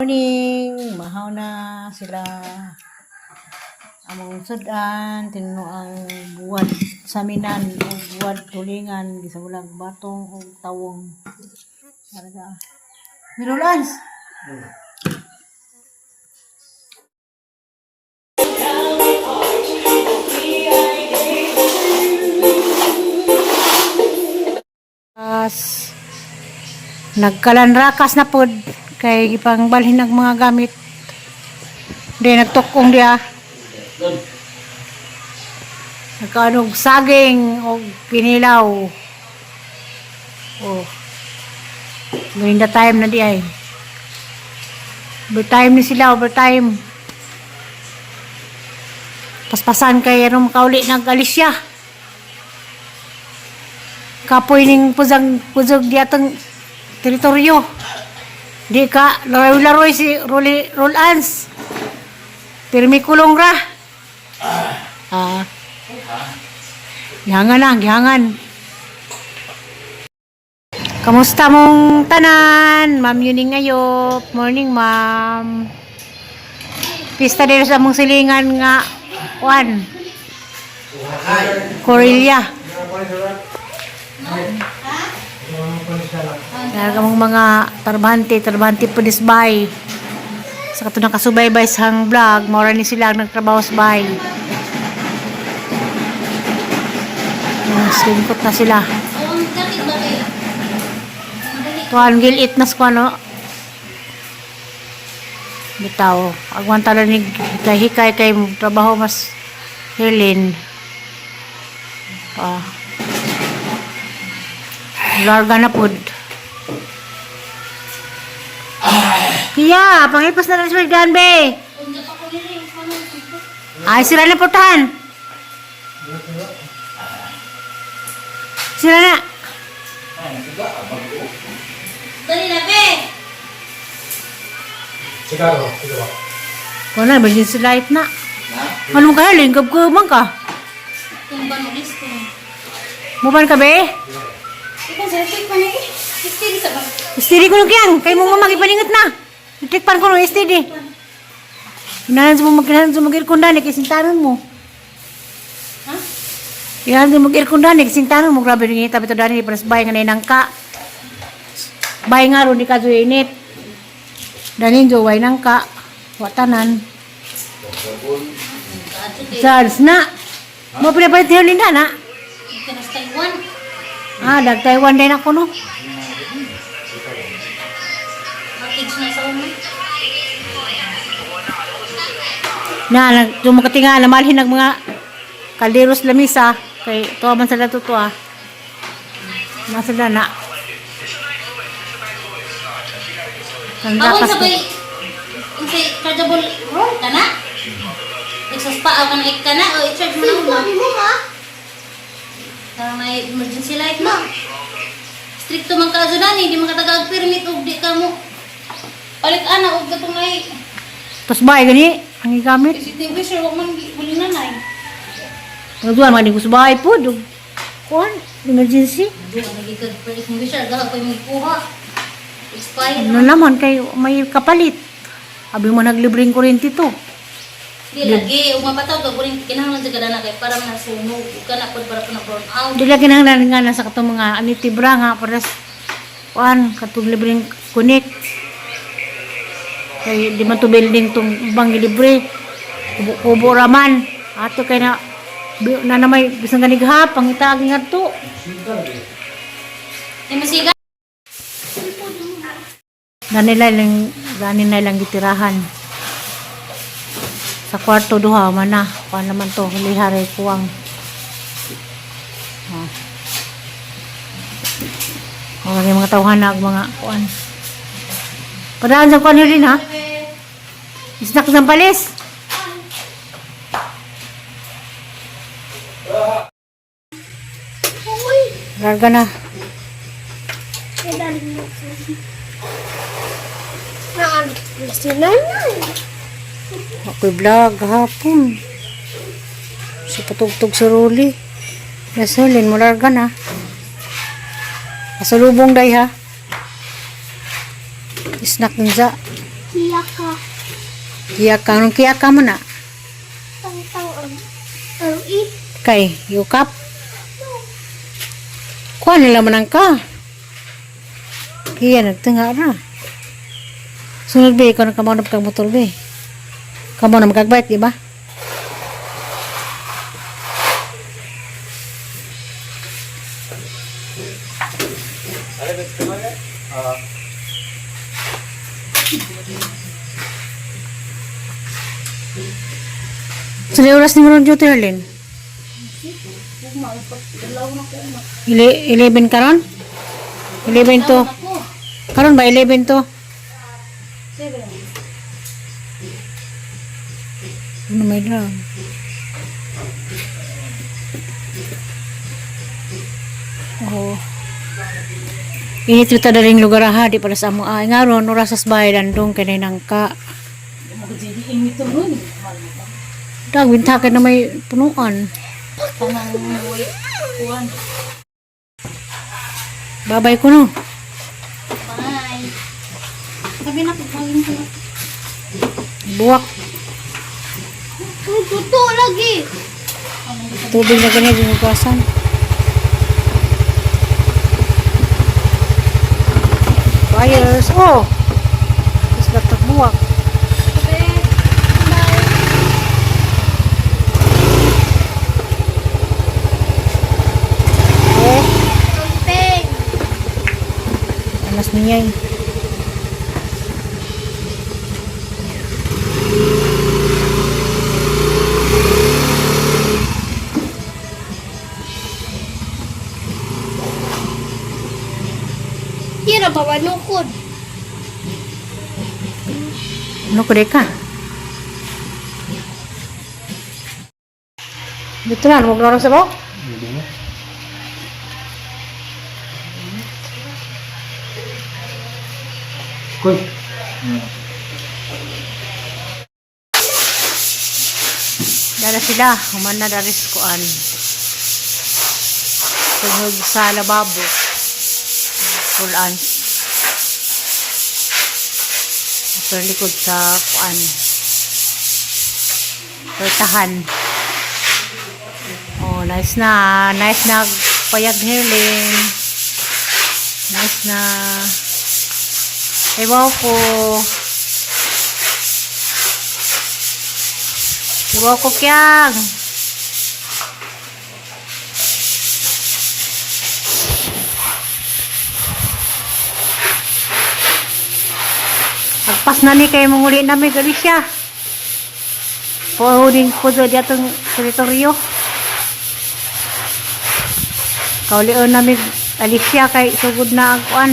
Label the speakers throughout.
Speaker 1: morning. Mahaw na sila. Among sudan, tinuang buwad saminan o buwad tulingan, gisabulag batong o tawong. Talaga. Mirulans. Nagkalanrakas na pod kay gipangbalhin ng mga gamit. Di nagtukong dia. Nagkaanog saging o kinilaw. Oh. Ngayon na time na di ay. Overtime ni sila, overtime. Paspasan kay anong makauli nag-alis siya. Kapoy ning puzog di atong teritoryo. Di ka laroy-laroy si Rolans. Pirmi kulong ra. Gihangan na, gihangan. Kamusta mong tanan? Ma'am Yuning Ayop. Morning, ma'am. Pista din sa mong silingan nga kuan. Corelia. Talaga mong mga tarbante punisbay. Sa kato nakasubaybay sa hang vlog, maura ni sila nagtrabaho sa bahay. Lingkot na sila. Tuhan gilit na sa no. Bitaw. Agwan tala ni hikay kay trabaho mas Helen. Larga na pod. Iya, pangipas na lang sa be. Ay, sira na portahan. Sira na.
Speaker 2: Dali na, be.
Speaker 3: Sigaro.
Speaker 1: Wala, emergency light na. Anong kaya, lingkab ko man ka?
Speaker 2: Kung ba mo listo?
Speaker 1: Muban ka, be?
Speaker 2: Ikaw, sa retik pa niya, eh. Steady sa ba?
Speaker 1: Steady ko nung kyan. Kaya mong magipalingot na. Itikpan ko nung steady. Inahan sa mag-aircondan, kisintanan mo.
Speaker 2: Ha?
Speaker 1: Inahan sa mag-aircondan, kisintanan mo. Grabe rin yung tabi to dani, paras bahay nga na inangka. Bahay nga ron, di ka so init. Danin jo, way nangka. Watanan. Charles na. Mo pinapalit niyo linda na.
Speaker 2: Ika na sa Taiwan.
Speaker 1: Dag Taiwan din ako no.
Speaker 2: Makids na sa umay.
Speaker 1: Tumakatinga, namalhin ng mga kalderos lamisa. Kay tuwa man sila tutuwa. Nasa na.
Speaker 2: Awon sabay, unsay chargeable roll ka na? Exos pa, aw ka na ka na, o i-charge mo na una. Para may emergency light mo. Stricto man ka na, hindi makatagag permit o di ka mo. Palit ana, o gatong ay.
Speaker 1: Tapos bahay gani, ang igamit.
Speaker 2: Extinguisher, huwag man huli nanay.
Speaker 1: Nagduan man din ko sa bahay po. Kuhan, emergency.
Speaker 2: Hindi ka nagigag per extinguisher, gahag pa yung kuha. Expired
Speaker 1: Ano naman, kay may kapalit. Abi mo naglibring kuryente to.
Speaker 2: Di lagi, umapataw ka kuring kinahanglan sa kadana kay para nasunog ka na pod para na burn out.
Speaker 1: Di lagi nang nga na sa katong mga anitibra nga para kuhan, katong libreng kunik. Kay di man to building tong ibang libre. Kubo raman. Ato kay na namay bisang ganigha pangitaag nga to.
Speaker 2: Ay masiga.
Speaker 1: Gani na lang gitirahan. Sa kwarto duha man na. Kuha naman to, liharay kuwang. Yung mga tawhan na mga kuwan. Padaan sa kuwan rin ha. Snack ng palis. Larga na. Ako'y vlog hapon. Si patugtog sa Rolly. Nasulin mo larga na. Pasalubong day ha. Snack ninja.
Speaker 3: Kiyaka.
Speaker 1: Kiyaka. Anong kiyaka mo na?
Speaker 3: Tang-tang. L-E.
Speaker 1: Kay, yukap. Kuha nila manang ka. Kaya nagtanga na. Sunod be, ikaw na kamo na magkag-motor be. Kamo na magkag-bike, di ba? Sa oras ni mo ron duty, Arlene? 11 karon? 11 to.
Speaker 2: Ako.
Speaker 1: Karon ba 11 to?
Speaker 2: 7.
Speaker 1: Ano may lang? Oh. Init kita daring lugar ha, di para sa amo. Ay nga ron, orasas bahay landong kanay nang ka.
Speaker 2: Magdidi init to nun.
Speaker 1: Dag, wintakan na may punuan.
Speaker 2: Tanang way. Kuwan.
Speaker 1: Babay ko no.
Speaker 2: Bye. Sabi na pagpagin ko.
Speaker 1: Buwak.
Speaker 3: Ay, tuto lagi.
Speaker 1: Tubig na ganyan yung ugasan. Fires. Oh! Tapos batak buwak. Eh,
Speaker 3: Something.
Speaker 1: anas niya eh.
Speaker 3: Kira ba manukod?
Speaker 1: Ano ko ka? Dito na, maglaro sa bawah.
Speaker 4: Kuy.
Speaker 1: Dala sila, human na daris kuan. Tungod sa lababo. Kulan. Sa likod sa kuan. Pertahan. Oh, nice na. Nice na payag hirling. Nice na. Ewan ko. Ewan ko kyang. Agpas na ni kayo manguli namin gali siya. Puhunin ko doon ditong teritoryo. Kaulion namin Alicia kay sugod na ang kuan.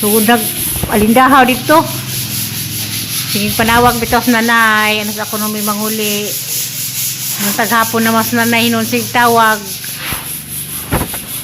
Speaker 1: Sugod na alindahaw dito. Singing panawag bitos nanay. Anas ako nung may manghuli. Nung taghapon na mas nanay nun sig tawag.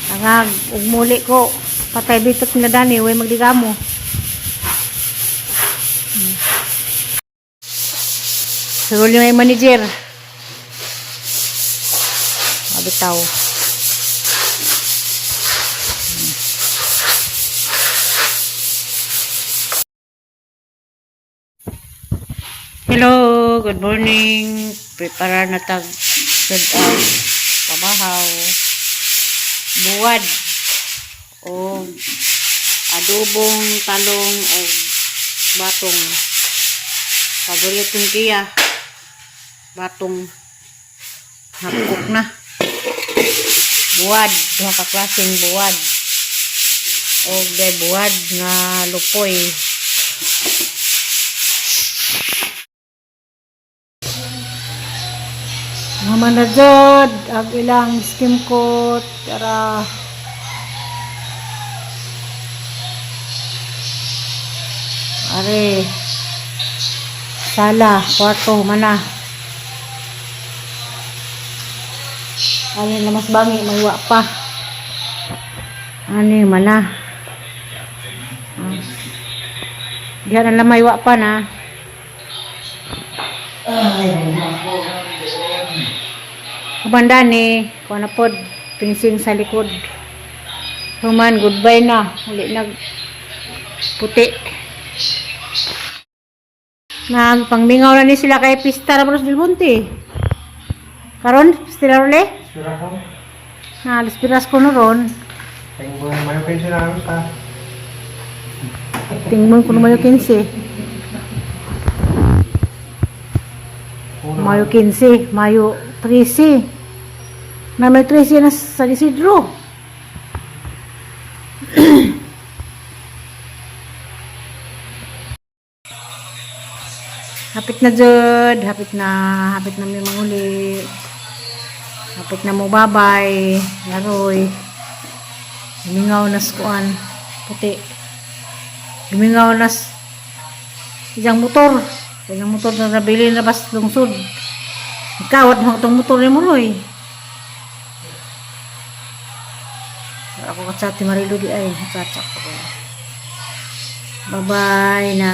Speaker 1: Tangag, ugmuli ko. Patay bitot na dani, way magdigamo. Siguro yung manager. Mabitaw. Hello, good morning. Prepare na tag set out pabahaw. Buwad o adobong talong o batong. Paboritong kiya. Batong hapok na. Buwad, duha ka klaseng buwad. O buwad nga lupoy. Mama na jod, ang ilang skim coat, tara. Are, sala, kwarto, mana. Ano na mas bangi, maywa pa. Ano mana. Diyan na maywa pa na. Kabanda ni, kung na pod, pinsing sa likod. Human, goodbye na. Uli nag puti. Pangmingaw na ni sila kay Pista Ramos del Monte. Karon, Pista uli? Lispiras ko na ron. Tingnan ko na Mayo 15. Mayo 15, Mayo 13. Na may 13 na sa Isidro. Hapit na jud, hapit na may manguli. Hapit na mo babay, laroy. Gumingaw na skuan, puti. Gumingaw na isang motor. Isang motor na nabili na bas lungsod. Ikawat mo itong motor ni Muroy. Ako katsati Marilu di ay, katsak ko. Bye-bye na.